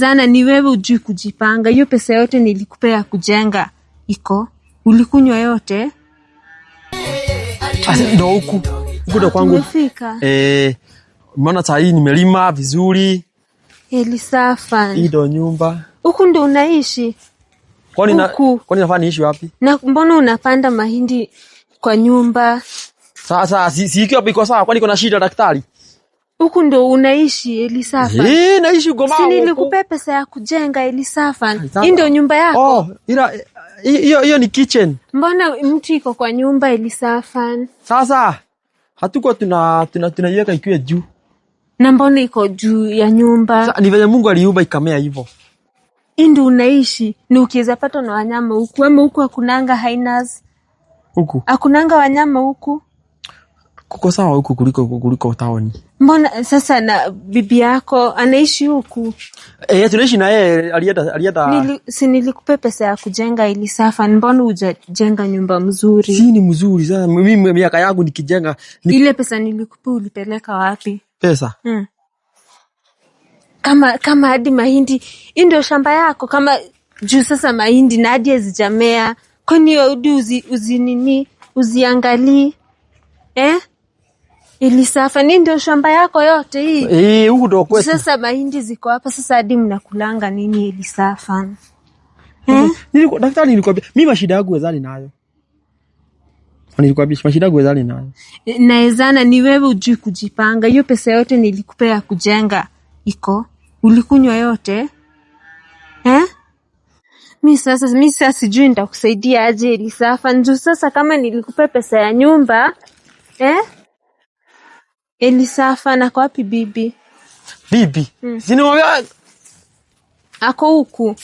Zana ni wewe ujui kujipanga. Hiyo pesa yote nilikupea kujenga iko. Ulikunywa yote? Ndo huku ndo kwangu. Tumefika. Umeona saa hii nimelima vizuri. Elisafa. Hii ndo nyumba. Huku ndo unaishi? Kwani nafaa niishi wapi? Na mbona unapanda mahindi kwa nyumba? Sasa si ikiwa biko sawa, kwani kuna shida daktari? Huku ndo unaishi Elisafa? Naishi Gomao. Si nilikupea pesa ya kujenga Elisafa. Hii ndo nyumba yako? Ila hiyo ni kitchen. Mbona mtu iko kwa nyumba Elisafa? Sasa hatuko tunaiweka ikiwa juu. Na mbona iko juu ya nyumba? Sasa ni vile Mungu aliumba ikamea hivyo. Hii ndo unaishi? Ni ukiweza pata na wanyama huku ama huku hakunanga hainas? Huku hakunanga wanyama huku? Kuko sawa huku kuliko town. Mbona sasa na bibi yako anaishi huku? Tunaishi na yeye alienda. Si nilikupea pesa ya kujenga Elisafa, mbona hujajenga nyumba mzuri? Si ni mzuri sana. Mimi miaka yangu nikijenga Ile pesa nilikupea ulipeleka wapi? Pesa? Kama hadi mahindi, hii ndio shamba yako, kama juu sasa mahindi na hadi hazijamea. Kwani hadi uziangalie? Elisafa, ni ndio shamba yako yote hii? Huko ndo kwetu. Sasa mahindi ziko hapa, sasa hadi mnakulanga nini Elisafa? Daktari nilikwambia, mimi mashida yangu wezani nayo. Nilikwambia mashida yangu wezani nayo. Naezana ni wewe ujui kujipanga. Hiyo pesa yote nilikupea kujenga iko. Ulikunywa yote? Mimi sasa sijui nitakusaidia aje Elisafa. Njoo sasa kama nilikupea pesa ya nyumba, Elisafa, na kwa wapi bibi? Bibi? Sinimwambia Ako huku.